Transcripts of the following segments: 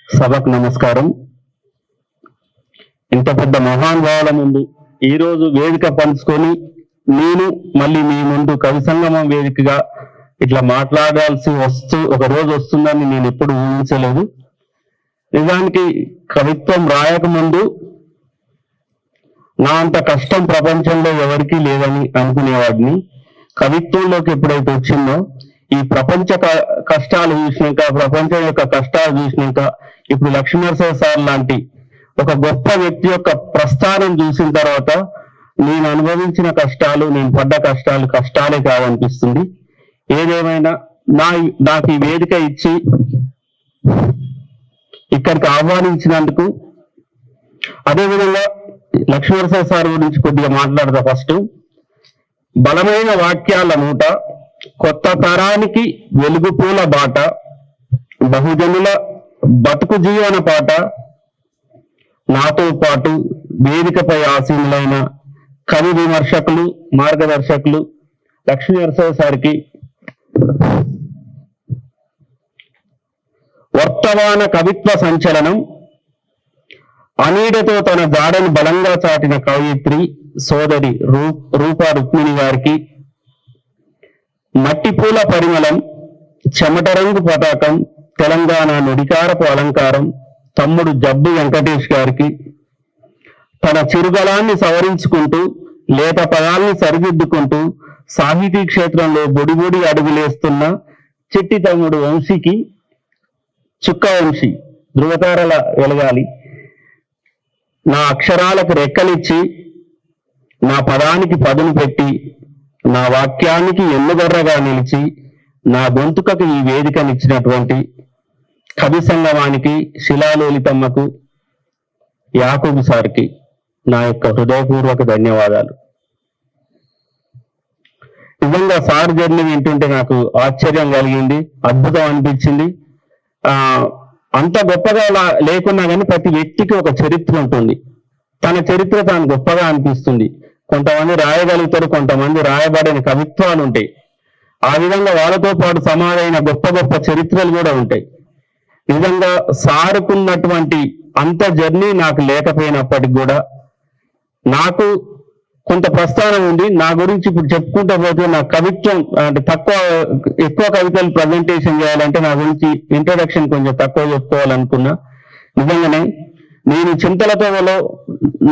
సభకు నమస్కారం. ఇంత పెద్ద మహానుభావుల ముందు ఈరోజు వేదిక పంచుకొని నేను మళ్ళీ మీ ముందు కవి సంగమం వేదికగా ఇట్లా మాట్లాడాల్సి ఒక రోజు వస్తుందని నేను ఎప్పుడు ఊహించలేదు. నిజానికి కవిత్వం రాయకముందు నా అంత కష్టం ప్రపంచంలో ఎవరికీ లేదని అనుకునేవాడిని. కవిత్వంలోకి ఎప్పుడైతే వచ్చిందో ఈ ప్రపంచ కష్టాలు చూసినాక, ప్రపంచం యొక్క కష్టాలు చూసినాక, ఇప్పుడు లక్ష్మీనరసింహ సార్ లాంటి ఒక గొప్ప వ్యక్తి యొక్క ప్రస్థానం చూసిన తర్వాత నేను అనుభవించిన కష్టాలు, నేను పడ్డ కష్టాలు కష్టాలే కావనిపిస్తుంది. ఏదేమైనా నాకు ఈ వేదిక ఇచ్చి ఇక్కడికి ఆహ్వానించినందుకు, అదేవిధంగా లక్ష్మీనరసింహ సార్ గురించి కొద్దిగా మాట్లాడతా. ఫస్ట్, బలమైన వాక్యాల మూట, కొత్త తరానికి వెలుగుపూల బాట, బహుజనుల బతుకు జీవన పాట, నాతో పాటు వేదికపై ఆసీనులైన కవి విమర్శకులు, మార్గదర్శకులు లక్ష్మీనరసింహ సార్కి వర్తమాన కవిత్వ సంచలనం, అనీడతో తన జాడను బలంగా చాటిన కవయిత్రి సోదరి రూపా రుక్మిణి గారికి, మట్టిపూల పరిమళం, చెమట రంగు పతాకం, తెలంగాణ నుడికారపు అలంకారం తమ్ముడు జబ్బు వెంకటేష్ గారికి, తన చిరుగలాన్ని సవరించుకుంటూ లేత పదాల్ని సరిదిద్దుకుంటూ సాహితీ క్షేత్రంలో బొడిబొడి అడుగులేస్తున్న చిట్టి తమ్ముడు వంశీకి, చుక్క వంశీ ధృవతారల వెలగాలి, నా అక్షరాలకు రెక్కలిచ్చి నా పదానికి పదును పెట్టి నా వాక్యానికి ఎన్నుగర్రగా నిలిచి నా గొంతుకకు ఈ వేదికనిచ్చినటువంటి కవి సంగమానికి, శిలాలోలితమ్మకు, యాకూబు సార్కి నా యొక్క హృదయపూర్వక ధన్యవాదాలు. నిజంగా సార్ జర్నీ వింటుంటే నాకు ఆశ్చర్యం కలిగింది, అద్భుతం అనిపించింది. అంత గొప్పగా లేకున్నా కానీ ప్రతి వ్యక్తికి ఒక చరిత్ర ఉంటుంది. తన చరిత్ర తాను గొప్పగా అనిపిస్తుంది. కొంతమంది రాయగలుగుతారు, కొంతమంది రాయబడని కవిత్వాలు ఉంటాయి. ఆ విధంగా వాళ్ళతో పాటు సమానమైన గొప్ప గొప్ప చరిత్రలు కూడా ఉంటాయి. నిజంగా సారుకున్నటువంటి అంత జర్నీ నాకు లేకపోయినప్పటికి కూడా నాకు కొంత ప్రస్థానం ఉంది. నా గురించి ఇప్పుడు చెప్పుకుంటూ పోతే నా కవిత్వం అంటే ఎక్కువ కవితలు ప్రజెంటేషన్ చేయాలంటే నా గురించి ఇంట్రొడక్షన్ కొంచెం తక్కువ చెప్పుకోవాలనుకున్నా. నిజంగానే నేను చింతలతోవలో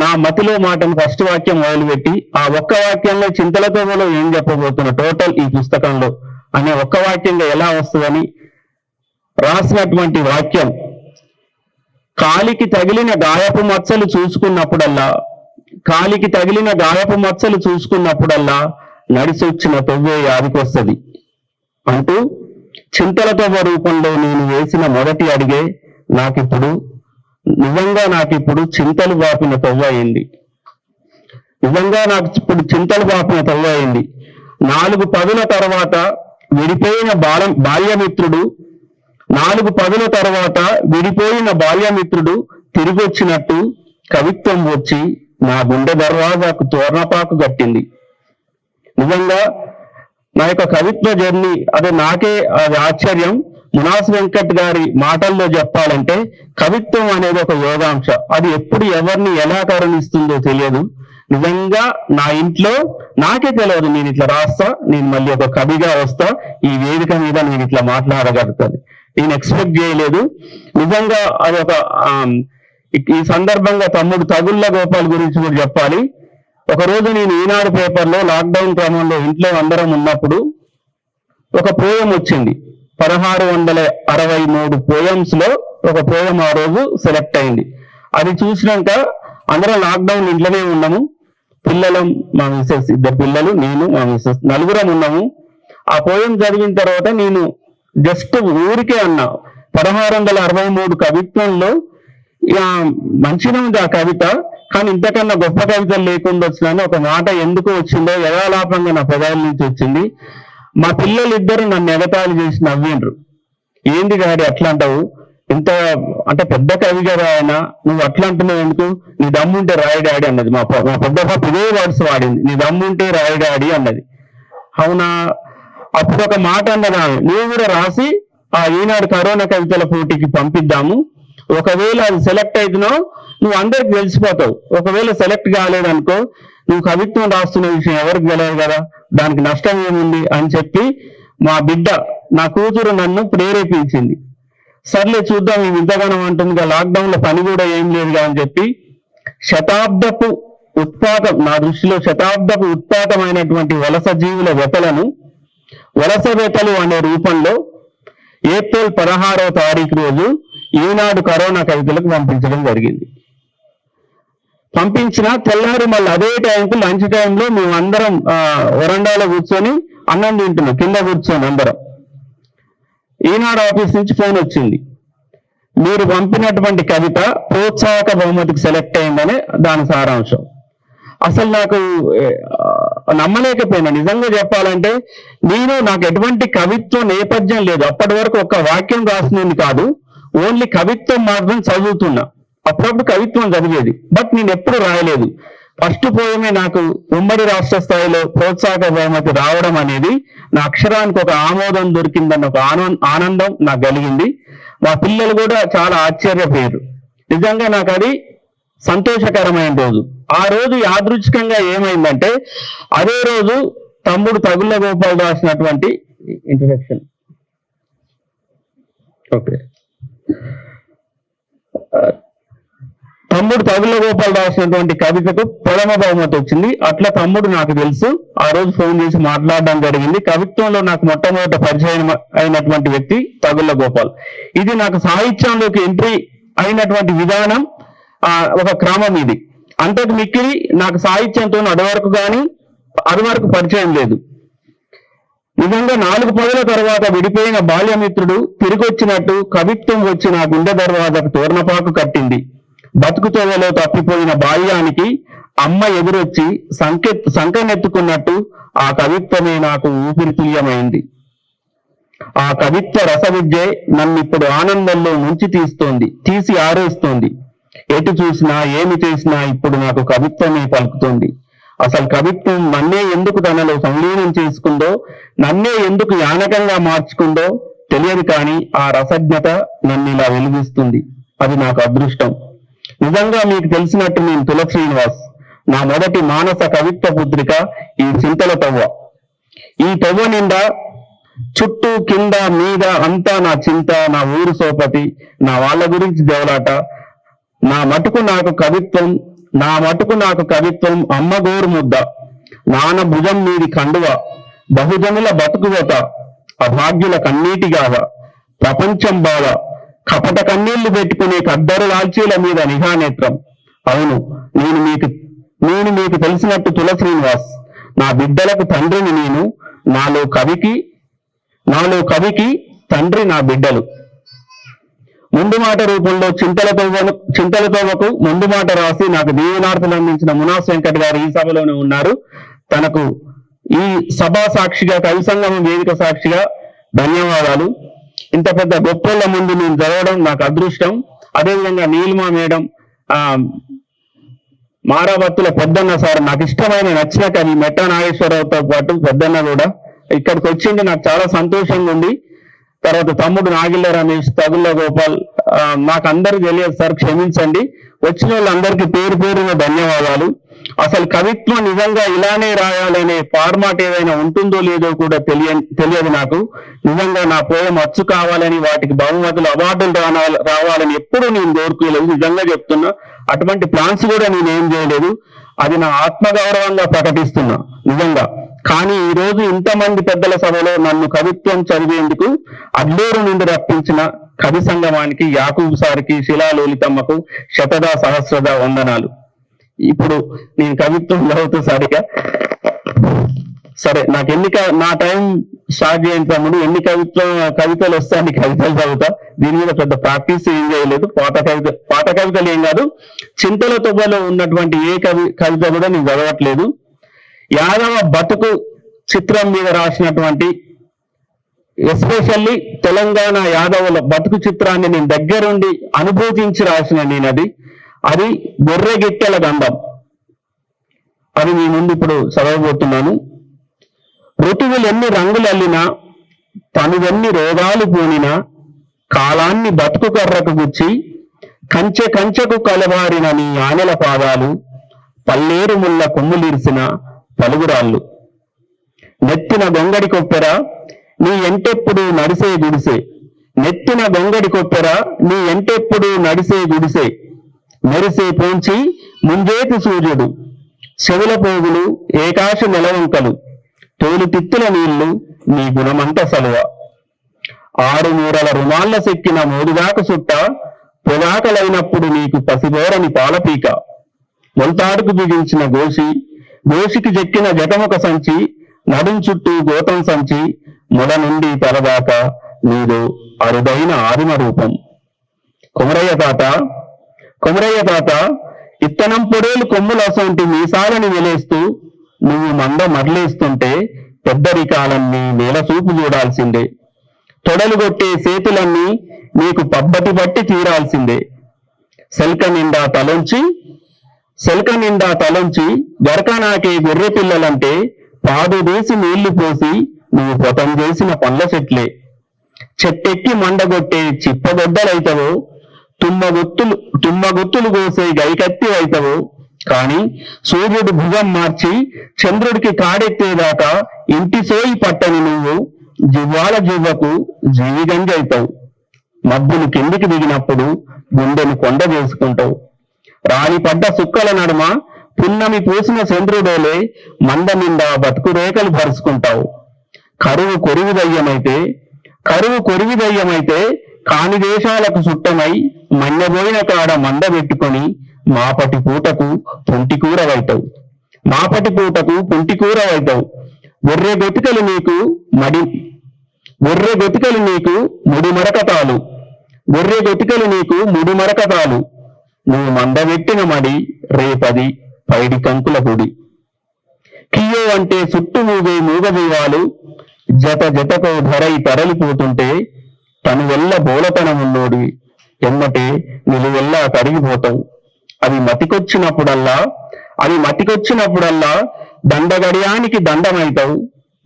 నా మతిలో మాటను ఫస్ట్ వాక్యం మొదలుపెట్టి ఆ ఒక్క వాక్యంలో చింతలతోవలో ఏం చెప్పబోతున్నా టోటల్ ఈ పుస్తకంలో అనే ఒక్క వాక్యంగా ఎలా వస్తుందని రాసినటువంటి వాక్యం, కాలికి తగిలిన గాయపు మచ్చలు చూసుకున్నప్పుడల్లా నడిచి వచ్చిన తొవ్వే యాదికొస్తుంది అంటూ చింతల తొవ్వ రూపంలో నేను వేసిన మొదటి అడిగే నాకిప్పుడు చింతలు బాపిన తొవ్వ అయింది. 4 పదుల తర్వాత విడిపోయిన బాల్యమిత్రుడు తిరిగొచ్చినట్టు కవిత్వం వచ్చి నా గుండె దర్వాజాకు తోరణపాకు కట్టింది. నిజంగా నా యొక్క కవిత్వ జర్నీ నాకే అది ఆశ్చర్యం. మునాస్ వెంకట్ గారి మాటల్లో చెప్పాలంటే కవిత్వం అనేది ఒక యోగాంశ. అది ఎప్పుడు ఎవరిని ఎలా కరుణిస్తుందో తెలియదు. నిజంగా నా ఇంట్లో నాకే తెలియదు, నేను ఇట్లా రాస్తా, నేను మళ్ళీ ఒక కవిగా వస్తా, ఈ వేదిక మీద నేను ఇట్లా మాట్లాడగలుగుతాను, నేను ఎక్స్పెక్ట్ చేయలేదు. నిజంగా అది ఈ సందర్భంగా తమ్ముడు తగుళ్ళ గోపాల్ గురించి కూడా చెప్పాలి. ఒకరోజు నేను ఈనాడు పేపర్లో లాక్డౌన్ క్రమంలో ఇంట్లో అందరం ఉన్నప్పుడు ఒక పోయం వచ్చింది. 1663 పోయమ్స్ లో ఒక పోయం ఆ రోజు సెలెక్ట్ అయింది. అది చూసినాక అందరం లాక్డౌన్ ఇంట్లోనే ఉన్నాము. పిల్లలం, మా మిస్సెస్, 2 పిల్లలు, నేను, మా మిస్సెస్, 4 ఉన్నాము. ఆ పోయం చదివిన తర్వాత నేను జస్ట్ ఊరికే అన్నా, 1663 కవిత్వంలో మంచిగా ఉంది ఆ కవిత, కానీ ఇంతకన్నా గొప్ప కవితలు లేకుండా వచ్చినాను. ఒక మాట ఎందుకు వచ్చిందో యథాలాపంగా నా పెదాల నుంచి వచ్చింది. మా పిల్లలిద్దరు నన్ను ఎగతాళి చేసి నవ్విండ్రు. ఏంది గాడి అట్లా అంటావు, ఇంత అంటే పెద్ద కవిగా రాయన, నువ్వు అట్లా అంటున్నావు ఎందుకు, నీ దమ్ముంటే రాయి డాడీ అన్నది. మా పెద్ద పాప ఇదే వర్డ్స్ వాడింది, నీ దమ్ముంటే రాయి డాడీ అన్నది. అవునా, అప్పుడు ఒక మాట అన్నదా, నువ్వు కూడా రాసి ఆ ఈనాడు కరోనా కవితల పోటీకి పంపిద్దాము, ఒకవేళ అది సెలెక్ట్ అయితేనో నువ్వు అందరికి తెలిసిపోతావు. ఒకవేళ సెలెక్ట్ కాలేదనుకో నువ్వు కవిత్వం రాస్తున్న విషయం ఎవరికి తెలియదు కదా, దానికి నష్టం ఏముంది అని చెప్పి మా బిడ్డ నా కూతురు నన్ను ప్రేరేపించింది. సర్లే చూద్దాం, ఇవి ఇంతగానం అంటుందిగా, లాక్డౌన్ లో పని కూడా ఏం లేదుగా అని చెప్పి శతాబ్దపు ఉత్పాతం, నా దృష్టిలో శతాబ్దపు ఉత్పాతమైనటువంటి వలస జీవుల వ్యతలను వలస వ్యతలు అనే రూపంలో ఏప్రిల్ 16వ తారీఖు రోజు ఈనాడు కరోనా కవితలకు పంపించడం జరిగింది. పంపించిన తెల్లారి మళ్ళీ అదే టైంకు లంచ్ టైంలో మేమందరం వరండాలో కూర్చొని అన్నం తింటున్నాం, కింద కూర్చొని అందరం. ఈనాడు ఆఫీస్ నుంచి ఫోన్ వచ్చింది, మీరు పంపినటువంటి కవిత ప్రోత్సాహక బహుమతికి సెలెక్ట్ అయిందని దాని సారాంశం. అసలు నాకు నమ్మలేకపోయినా, నిజంగా చెప్పాలంటే నాకు ఎటువంటి కవిత్వం నేపథ్యం లేదు. అప్పటి వరకు ఒక్క వాక్యం రాసినది కాదు, ఓన్లీ కవిత్వం మాత్రం చదువుతున్నా. అప్పుడప్పుడు కవిత్వం చదివేది, బట్ నేను ఎప్పుడు రాయలేదు. ఫస్ట్ పోయమే నాకు ఉమ్మడి రాష్ట్ర స్థాయిలో ప్రోత్సాహక బహుమతి రావడం అనేది నా అక్షరానికి ఒక ఆమోదం దొరికిందన్న ఒక ఆనందం నాకు కలిగింది. మా పిల్లలు కూడా చాలా ఆశ్చర్యపోయారు. నిజంగా నాకు అది సంతోషకరమైన రోజు. ఆ రోజు యాదృచ్ఛికంగా ఏమైందంటే, అదే రోజు తమ్ముడు తగుళ్ళ గోపాల్ రాసినటువంటి ఇంట్రడక్షన్ తమ్ముడు తగుళ్ళ గోపాల్ రాసినటువంటి కవితకు ప్రథమ బహుమతి వచ్చింది. అట్లా తమ్ముడు నాకు తెలుసు, ఆ రోజు ఫోన్ చేసి మాట్లాడడం జరిగింది. కవిత్వంలో నాకు మొట్టమొదట పరిచయం అయినటువంటి వ్యక్తి తగుళ్ళ గోపాల్. ఇది నాకు సాహిత్యంలోకి ఎంట్రీ అయినటువంటి విధానం, ఒక క్రమం ఇది. అంతకు మిక్కిలి నాకు సాహిత్యంతో అది వరకు పరిచయం లేదు. నిజంగా 4 పదుల తర్వాత విడిపోయిన బాల్యమిత్రుడు తిరిగొచ్చినట్టు కవిత్వం వచ్చి నా గుండె దర్వాజకు తోరణపాకు కట్టింది. బతుకుతోవలో తప్పిపోయిన బాల్యానికి అమ్మ ఎదురొచ్చి సంకెనెత్తుకున్నట్టు ఆ కవిత్వమే నాకు ఊపిరితుల్యమైంది. ఆ కవిత్వ రసవిద్యే నన్నిప్పుడు ఆనందంలో ముంచి తీసి ఆరేస్తోంది. ఎటు చూసినా ఏమి చేసినా ఇప్పుడు నాకు కవిత్వమే పలుకుతోంది. అసలు కవిత్వం నన్నే ఎందుకు తనలో సంలీనం చేసుకుందో, నన్నే ఎందుకు యానకంగా మార్చుకుందో తెలియదు, కానీ ఆ రసజ్ఞత నన్ను ఇలా వెలిగిస్తుంది. అది నాకు అదృష్టం. నిజంగా మీకు తెలిసినట్టు నేను తుల శ్రీనివాస్. నా మొదటి మానస కవిత్వ పుత్రిక ఈ చింతల తవ్వ. ఈ తవ్వ నిండా చుట్టూ కింద మీద అంతా నా చింత, నా ఊరు సోపతి, నా వాళ్ళ గురించి దేవలాట. నా మటుకు నాకు కవిత్వం అమ్మ గోరు ముద్ద, నాన్న భుజం మీది కండువ, బహుజనుల బతుకువత, అభాగ్యుల కన్నీటిగావ, ప్రపంచం బావ, కపట కన్నీళ్లు పెట్టుకునే కద్దరు లాల్చీల మీద నిఘానేత్రం. అవును, నేను మీకు తెలిసినట్టు తుల శ్రీనివాస్. నా బిడ్డలకు తండ్రిని నేను. నాలో కవికి తండ్రి నా బిడ్డలు. ముందు మాట రూపంలో చింతల తోవకు ముందు మాట రాసి నాకు దీవెనార్థులు అందించిన మునాస్ వెంకట్ గారు ఈ సభలోనే ఉన్నారు. తనకు ఈ సభా సాక్షిగా, కవి సంగమం వేదిక సాక్షిగా ధన్యవాదాలు. ఇంత పెద్ద గొప్పల ముందు నేను చదవడం నాకు అదృష్టం. అదేవిధంగా నీలిమా మేడం, మారాబత్తుల పెద్దన్న సార్, నాకు ఇష్టమైన నచ్చిన కవి మెట్ట నాగేశ్వరరావుతో పాటు పెద్దన్న కూడా ఇక్కడికి వచ్చింది. నాకు చాలా సంతోషంగా ఉంది. తర్వాత తమ్ముడు నాగిళ్ళ రమేష్, తగుళ్ళ గోపాల్, నాకు అందరూ తెలియదు సార్, క్షమించండి. వచ్చిన వాళ్ళందరికీ పేరు పేరున ధన్యవాదాలు. అసలు కవిత్వం నిజంగా ఇలానే రాయాలనే ఫార్మాట్ ఏదైనా ఉంటుందో లేదో కూడా తెలియదు నాకు. నిజంగా నా పోయం అచ్చు కావాలని, వాటికి బహుమతులు, అవార్డులు రావాలని ఎప్పుడూ నేను కోరుకోలేదు. నిజంగా చెప్తున్నా, అటువంటి ప్లాన్స్ కూడా నేనేం చేయలేదు. అది నా ఆత్మగౌరవంగా ప్రకటిస్తున్నా నిజంగా. కానీ ఈ రోజు ఇంతమంది పెద్దల సభలో నన్ను కవిత్వం చదివేందుకు అడ్లూరు నుండి రప్పించిన కవి సంగమానికి, యాకూబ్ సార్కి, శిలాలోలితమ్మకు శతదా సహస్రదా వందనాలు. ఇప్పుడు నేను కవిత్వం చదువుతూ సరే నాకు నా టైం స్టార్ట్ చేయని తమ్ముడు, ఎన్ని కవితలు వస్తాయని కవితలు చదువుతా. దీని మీద పెద్ద ప్రాక్టీస్ ఏం చేయలేదు. పాత కవితలు ఏం కాదు, చింతల తొవ్వలో ఉన్నటువంటి ఏ కవిత కూడా నేను చదవట్లేదు. యాదవ బతుకు చిత్రం మీద రాసినటువంటి, ఎస్పెషల్లీ తెలంగాణ యాదవుల బతుకు చిత్రాన్ని నేను దగ్గరుండి అనుభూతించి రాసిన అది గొర్రెగిట్టెల గంధం. అది మీ ముందు ఇప్పుడు చదవబోతున్నాను. ఋతువులు ఎన్ని రంగులు అల్లినా, తనువెన్ని రోగాలు పూనినా, కాలాన్ని బతుకు కర్రకు గుచ్చి కంచె కంచెకు కలబారిన నీ ఆనెల పాదాలు, పల్లేరు ముళ్ళ కొమ్ములిరిసిన పలుగురాళ్ళు. నెత్తిన గొంగడి కొప్పెర నీ ఎంటెప్పుడు నడిసే గుడిసే, నెత్తిన గొంగడి కొప్పెర నీ ఎంటెప్పుడు నడిసే గుడిసే. మెరిసే పోంచి ముంజేతి సూర్యుడు, చెవుల పోగులు ఏకాశ నెలవంకలు, తోలు తిత్తుల నీళ్లు నీ గుణమంత సలువ. 6 మూరల రుమాళ్ళ సెక్కిన మోదుగాక సుట్ట, పొగాకలైనప్పుడు నీకు పసిబోరని పాలపీక. మొల్తాడుకు బిగించిన గోషి, గోషికి చెక్కిన జటముక సంచి, నడుం చుట్టూ గోతం సంచి, మొల నుండి తలదాకా నీదు అరుదైన ఆదిమ రూపం. కొమరయ్య తాత ఇత్తనం పొడేలు కొమ్ములసంటి మీసాలని వెలేస్తూ నువ్వు మంద మరలేస్తుంటే పెద్దరికాలన్నీ నేల చూపు చూడాల్సిందే. తొడలు కొట్టే చేతులన్నీ నీకు పబ్బతి బట్టి తీరాల్సిందే. సెల్క నిండా తలొంచి గరక నాకే గొర్రె పిల్లలంటే పాదు తీసి నీళ్లు పోసి నువ్వు పొతం చేసిన పండ్ల చెట్లే. చెట్టెక్కి మండగొట్టే చిప్పగొడ్డలైతవో, తుమ్మగుత్తులు కోసే గైకత్తి అయితవో, కాని సూర్యుడు భుజం మార్చి చంద్రుడికి కాడెత్తేదాకా ఇంటి సోయి పట్టని నువ్వు జివ్వాల జివ్వకు జీవిగంజి అవుతావు. మబ్బులు కిందికి దిగినప్పుడు గుండెను కొండ చేసుకుంటావు. రాణి పడ్డ సుక్కల నడుమ పున్నమి పూసిన చంద్రుడోలే మంద నిండా బతుకు రేఖలు పరుచుకుంటావు. కరువు కొరివిదయ్యమైతే కాని దేశాలకు సుట్టమై మన్నెబోయిన కాడ మంద పెట్టుకొని మాపటి పూటకు పుంటికూరవైతావు. గొర్రె గొతికలు నీకు ముడిమరకతాలు, నువ్వు మందబెట్టిన మడి రేపది పైడి కంకుల గుడి. కియో అంటే చుట్టు మూగజీవాలు జతకో ధరై తరలిపోతుంటే తను వెళ్ళ బోలతనమున్నోడివి ఎమ్మటే నిలువెల్లా కరిగిపోతావు. అవి మతికొచ్చినప్పుడల్లా దండగడియానికి దండమైతావు.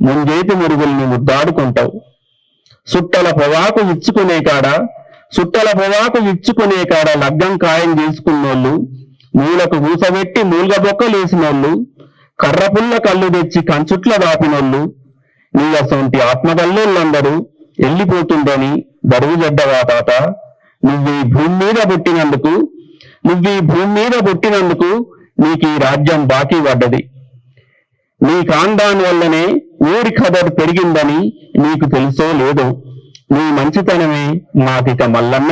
ముంజేతి మురుగుల్ని ముద్దాడుకుంటావు. సుట్టల పొగాకు ఇచ్చుకునే కాడ లగ్గం ఖాయం చేసుకున్నోళ్ళు, మూలకు మూసబెట్టి మూల్గబొక్కలేసినోళ్ళు, కర్రపుల్ల కళ్ళు తెచ్చి కంచుట్ల దాపినోళ్ళు, నీలసొంటి ఆత్మగల్లోళ్ళందరూ వెళ్ళిపోతుందని బరువు జడ్డవా తాత. నువ్వీ భూమి మీద పుట్టినందుకు నీకు ఈ రాజ్యం బాకీ పడ్డది. నీ కాండాన్ వల్లనే ఊరి ఖదర్ పెరిగిందని నీకు తెలుసో లేదో. నీ మంచితనమే మాకిక మల్లన్న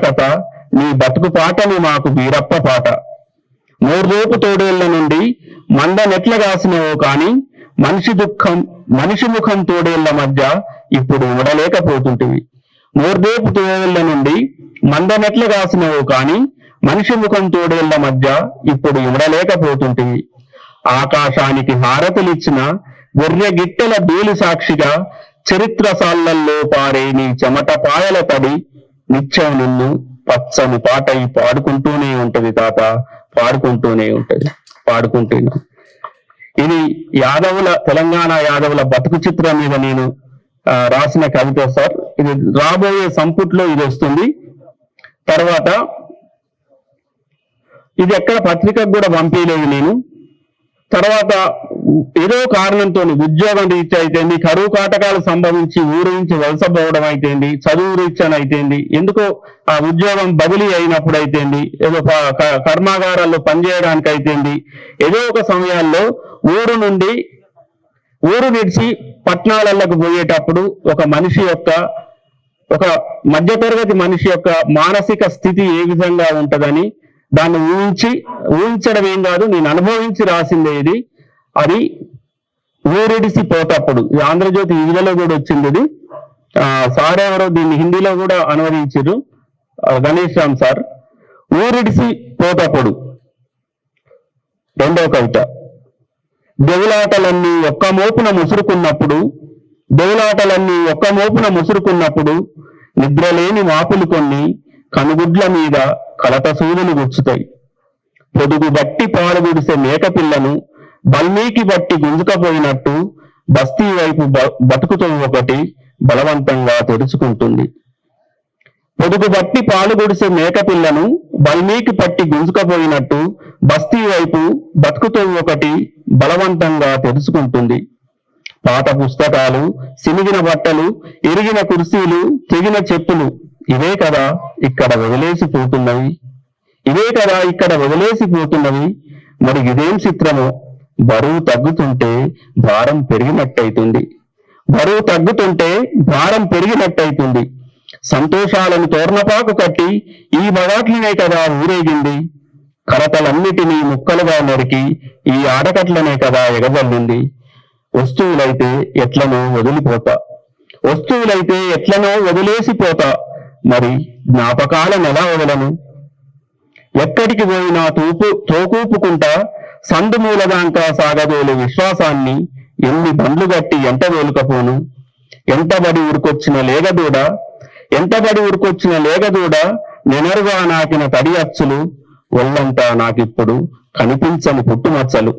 కథ. నీ బతుకు పాటని మాకు వీరప్ప పాట. మోర్రేపు తోడేళ్ల నుండి మంద నెట్ల కాసినవో కాని మనిషి ముఖం తోడేళ్ల మధ్య ఇప్పుడు ఉడలేకపోతుంటివి. మోర్దేపు తోడేళ్ల నుండి మంద నెట్ల కాసినవో కాని మనిషి ముఖం తోడేళ్ల మధ్య ఇప్పుడు ఇమడలేకపోతుంటివి. ఆకాశానికి హారతులిచ్చిన గొర్రె గిట్టెల బేలు సాక్షిగా చరిత్ర సాళ్లల్లో పారే నీ చెమట పాయల తడి నిత్యం నిన్ను పచ్చని పాటై పాడుకుంటూనే ఉంటది తాత, పాడుకుంటూనే. ఇది తెలంగాణ యాదవుల బతుకు చిత్రం మీద నేను రాసిన కవిత సార్. ఇది రాబోయే సంపుట్లో ఇది వస్తుంది. తర్వాత ఇది ఎక్కడ పత్రికకు కూడా పంపించలేదు నేను. తర్వాత ఏదో కారణంతో ఉద్యోగం రీత్యా అయితేంది, కరువు కాటకాలు సంభవించి ఊరు నుంచి వలసపోవడం అయితేంది, చదువు రీత్యాన అయితేంది, ఎందుకో ఆ ఉద్యోగం బదిలీ అయినప్పుడు అయితేంది, ఏదో కర్మాగారాల్లో పనిచేయడానికి అయితేంది, ఏదో ఒక సమయాల్లో ఊరు విడిచి పట్టణాలకు పోయేటప్పుడు ఒక మధ్యతరగతి మనిషి యొక్క మానసిక స్థితి ఏ విధంగా ఉంటదని దాన్ని ఊహించడం ఏం కాదు, నేను అనుభవించి రాసిందే ఇది. అది ఊరిడిసి పోతప్పుడు ఆంధ్రజ్యోతి హిందీలో కూడా వచ్చింది. ఇది సార్ ఎవరో దీన్ని హిందీలో కూడా అనువదించారు, గణేష్ రామ్ సార్. ఊరిడిసి పోతప్పుడు రెండవ కవిత. దేవులాటలన్నీ ఒక్క మోపున ముసురుకున్నప్పుడు నిద్రలేని మాపులు కొన్ని కనుగుడ్ల మీద కలత సూదులు గుచ్చుతాయి. పొదుగు బట్టి పాలుగుడిసే మేకపిల్లను బల్మీకి బట్టి గుంజుకపోయినట్టు బస్తీ వైపు బతుకుతో ఒకటి బలవంతంగా తెరుచుకుంటుంది. పొడుగు బట్టి పాలు గుడిసే మేకపిల్లను బల్మీకి పట్టి గుంజుకపోయినట్టు బస్తీ వైపు బతుకుతో ఒకటి బలవంతంగా తెరుచుకుంటుంది. పాత పుస్తకాలు, సినిగిన బట్టలు, ఇరిగిన కుర్చీలు, తెగిన చెప్పులు ఇవే కదా ఇక్కడ వదిలేసిపోతున్నవి. ఇవే కదా ఇక్కడ వదిలేసిపోతున్నవి. మరి ఇదేం చిత్రమో, బరువు తగ్గుతుంటే భారం పెరిగినట్టయితుంది. బరువు తగ్గుతుంటే భారం పెరిగినట్టయితుంది. సంతోషాలను తోర్ణపాకు కట్టి ఈ బగాట్లనే కదా ఊరేగింది. కరతలన్నిటినీ ముక్కలుగా నరికి ఈ ఆడకట్లనే కదా ఎగబల్లింది. వస్తువులైతే ఎట్లనో వదిలిపోతా, వస్తువులైతే ఎట్లనో వదిలేసిపోతా, మరి జ్ఞాపకాలను ఎలా వదలను? ఎక్కడికి పోయినా తోకూపుకుంటా సందుమూలదాంకా సాగదోలే విశ్వాసాన్ని ఎన్ని బండ్లు గట్టి ఎంట వేలుకపోను. ఎంతబడి ఉరికొచ్చిన లేగదూడ, ఎంతబడి ఉరికొచ్చిన లేగదూడ, నెనరుగా నాకిన తడి అచ్చులు, ఒళ్ళంతా నాకిప్పుడు కనిపించని పుట్టుమచ్చలు,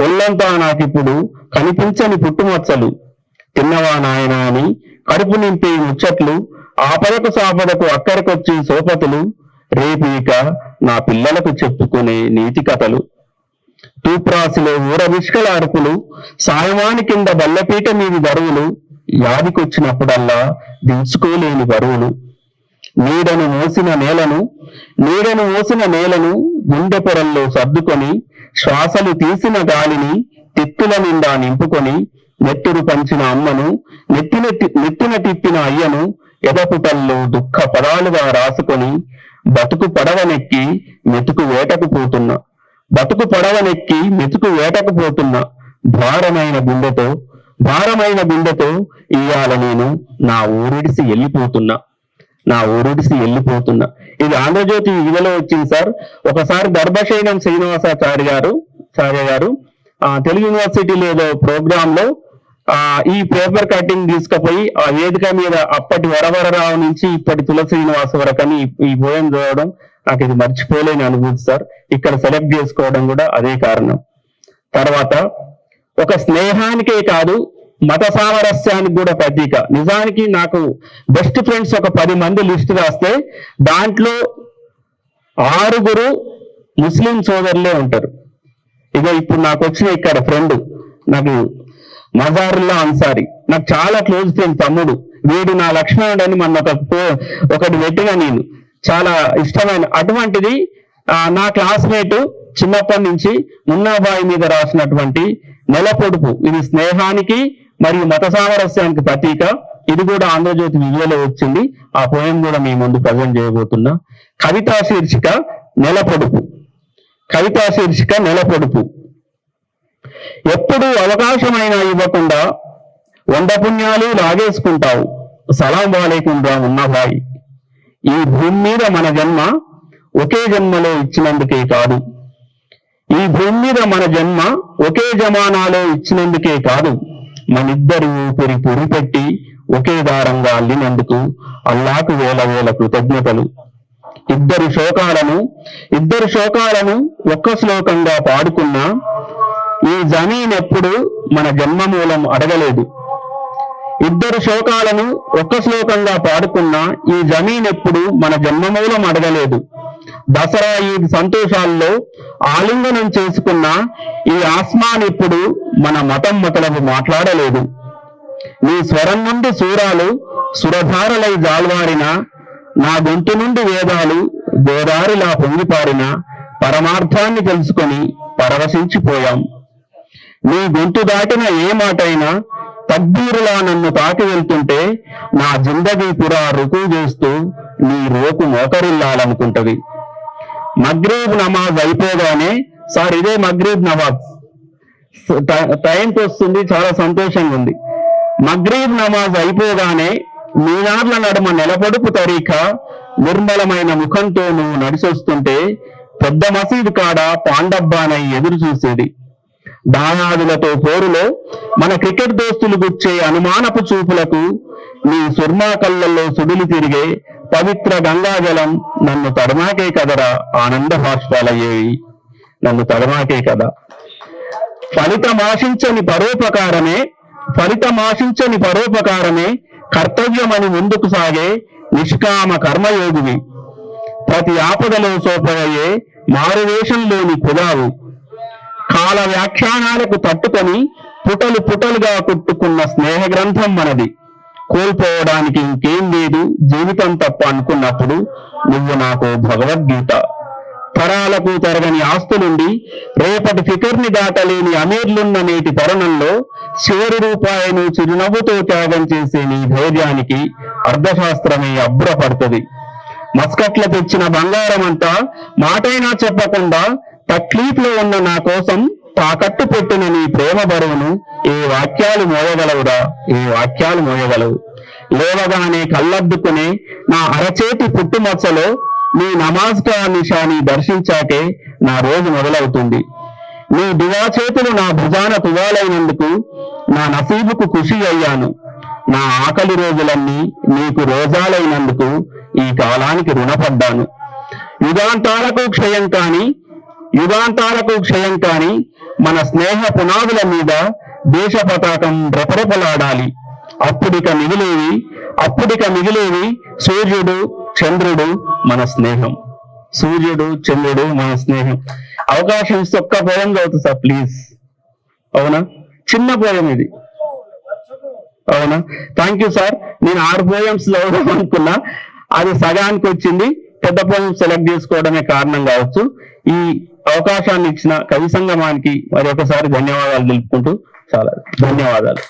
ఒళ్ళంతా నాకిప్పుడు కనిపించని పుట్టుమచ్చలు. తిన్నవా నాయనా అని కడుపు నింపే ముచ్చట్లు, ఆపదకు సాపదకు అక్కడికొచ్చి సోపతులు, రేపీక నా పిల్లలకు చెప్పుకునే నీతి కథలు. తూప్రాసిలో ఊరవిష్కల అరుపులు, సాయమాని కింద బల్లపీట మీది బరువులు, యాదికొచ్చినప్పుడల్లా దించుకోలేని బరువులు. నీడను మోసిన నేలను గుండె పొరల్లో సర్దుకొని, శ్వాసలు తీసిన గాలిని తిత్తుల నిండా నింపుకొని, నెత్తురు పంచిన అమ్మను, నెత్తిన తిప్పిన అయ్యను ఎదపుటల్లో దుఃఖ పదాలుగా రాసుకొని, బతుకు పడవనెక్కి మెతుకు వేటకు పోతున్నా, బతుకు పడవనెక్కి మెతుకు వేటకు పోతున్నా. భారమైన గుండెతో ఇవాళ నేను నా ఊరిడిసి వెళ్ళిపోతున్నా. ఇది ఆంధ్రజ్యోతి విధిలో వచ్చింది సార్. ఒకసారి దర్భశయనం శ్రీనివాసాచార్య గారు తెలుగు యూనివర్సిటీలో ఏదో ప్రోగ్రామ్ లో ఈ పేపర్ కటింగ్ తీసుకుపోయి ఆ వేదిక మీద అప్పటి వరవరరావు నుంచి ఇప్పటి తులసి శ్రీనివాస వరకు అని ఈ పోయం చదవడం నాకు ఇది మర్చిపోలేని అనుభూతి సార్. ఇక్కడ సెలెక్ట్ చేసుకోవడం కూడా అదే కారణం. తర్వాత ఒక స్నేహానికే కాదు, మత సామరస్యానికి కూడా ప్రతీక. నిజానికి నాకు బెస్ట్ ఫ్రెండ్స్ ఒక 10 మంది లిస్ట్ రాస్తే దాంట్లో 6 ముస్లిం సోదరులే ఉంటారు. ఇక ఇప్పుడు నాకు వచ్చిన ఇక్కడ ఫ్రెండ్ నాకు మజారుల్లా అన్సారీ, నాకు చాలా క్లోజ్ ఫ్రెండ్, తమ్ముడు. వీడు నా లక్ష్మణుడు అని మన ఒకటి పెట్టిగా నేను చాలా ఇష్టమైన అటువంటిది నా క్లాస్మేట్ చిన్నప్పటి నుంచి మున్నాబాయి మీద రాసినటువంటి నెలపొడుపు. ఇది స్నేహానికి మరియు మత సామరస్యానికి ప్రతీక. ఇది కూడా ఆంధ్రజ్యోతి విజయలో వచ్చింది. ఆ పోయం కూడా మీ ముందు ప్రజెంట్ చేయబోతున్నా. కవితా శీర్షిక నెలపొడుపు. ఎప్పుడు అవకాశమైనా ఇవ్వకుండా 100 పుణ్యాలు లాగేసుకుంటావు. సలాం వాలేకుం రా మున్నాబాయి. ఈ భూమి మీద మన జన్మ ఒకే జన్మలో ఇచ్చినందుకే కాదు, ఈ భూమి మీద మన జన్మ ఒకే జమానాలో ఇచ్చినందుకే కాదు, మనిద్దరి ఊపిరి పురిపెట్టి ఒకే దారంగా అల్లినందుకు అల్లాకు వేల కృతజ్ఞతలు. ఇద్దరు శోకాలను ఒక్క శ్లోకంగా పాడుకున్నా ఈ జమీన్ ఎప్పుడు మన జన్మ మూలం అడగలేదు. ఇద్దరు శోకాలను ఒక్క శ్లోకంగా పాడుకున్నా ఈ జమీన్ ఎప్పుడు మన జన్మమూలం అడగలేదు. దసరా ఈద్ సంతోషాల్లో ఆలింగనం చేసుకున్న ఈ ఆస్మాన్ ఇప్పుడు మన మతం మతలబు మాట్లాడలేదు. నీ స్వరం నుండి సూరాలు సురధారలై జాల్వారిన, నా గొంతు నుండి వేదాలు గోదారిలా పొంగిపారిన, పరమార్థాన్ని తెలుసుకొని పరవశించిపోయాం. నీ గొంతు దాటిన ఏ మాటైనా తక్బీరులా నన్ను తాకి వెళ్తుంటే నా జిందగీ పురా రుకు చేస్తూ నీ రోకు మోకరిల్లాలనుకుంటది. మగ్రీబ్ నమాజ్ అయిపోగానే, సార్ ఇదే మగ్రీబ్ నమాజ్ టైంకి వస్తుంది, చాలా సంతోషంగా ఉంది. మగ్రీబ్ నమాజ్ అయిపోగానే మీనార్ల నడుమ నెలపొడుపు తరీఖ నిర్మలమైన ముఖంతో నువ్వు నడిచొస్తుంటే పెద్ద మసీదు కాడ పాండబ్బానై ఎదురు చూసేది. దానాదులతో పోరులో మన క్రికెట్ దోస్తులు గుచ్చే అనుమానపు చూపులకు నీ సుర్మా కళ్ళల్లో సుడులు తిరిగే పవిత్ర గంగాజలం నన్ను తడమాకే కదరా ఆనంద బాష్పాలయ్యేవి, నన్ను తడమాకే కదా. ఫలితమాశించని పరోపకారమే కర్తవ్యమని ముందుకు సాగే నిష్కామ కర్మయోగివి, ప్రతి ఆపదలో సోపవయ్యే మారువేషంలోని కుదావు, కాల వ్యాఖ్యానాలకు తట్టుకొని పుటలు పుటలుగా కొట్టుకున్న స్నేహ గ్రంథం మనది. కోల్పోవడానికి ఇంకేం లేదు జీవితం తప్ప అనుకున్నప్పుడు నువ్వు నాకు భగవద్గీత. తరాలకు తరగని ఆస్తులుండి రేపటి ఫికర్ని దాటలేని అమీర్లున్న నేటి తరుణంలో చివరి రూపాయను చిరునవ్వుతో త్యాగం చేసే నీ ధైర్యానికి అర్థశాస్త్రమే అబ్బురపడుతుంది. మస్కట్ల తెచ్చిన బంగారం అంతా మాటైనా చెప్పకుండా తక్లీఫ్ లో ఉన్న నా కోసం తాకట్టు పెట్టిన నీ ప్రేమ బరువును ఏ వాక్యాలు మోయగలవురా, ఏ వాక్యాలు మోయగలవు. లేవగానే కళ్ళద్దుకునే నా అరచేతి పుట్టుమచ్చలో నీ నమాజ్ కా నిషాని దర్శించాకే నా రోజు మొదలవుతుంది. నీ దువా చేతులు నా భుజాన తువాలైనందుకు నా నసీబుకు ఖుషి అయ్యాను. నా ఆకలి రోజులన్నీ నీకు రోజాలైనందుకు ఈ కాలానికి రుణపడ్డాను. యుగాంతాలకు క్షయం కాని మన స్నేహ పునాదుల మీద దేశ పతాకం రెపరెపలాడాలి. అప్పుడిక మిగిలేవి సూర్యుడు చంద్రుడు మన స్నేహం. సూర్యుడు చంద్రుడు మన స్నేహం. అవకాశం ఇస్తే ఒక్క పోయం చదువుతా సార్ ప్లీజ్. అవునా, చిన్న పోయం ఇది. అవునా, థ్యాంక్ యూ సార్. నేను 6 పోయమ్స్ చదువుదాం అనుకున్నా, అది సగానికి వచ్చింది. పెద్ద పోయం సెలెక్ట్ చేసుకోవడమే కారణం కావచ్చు. ఈ అవకాశాన్ని ఇచ్చిన కవి సంగమానికి మరి ఒకసారి ధన్యవాదాలు తెలుపుకుంటూ చాలా ధన్యవాదాలు.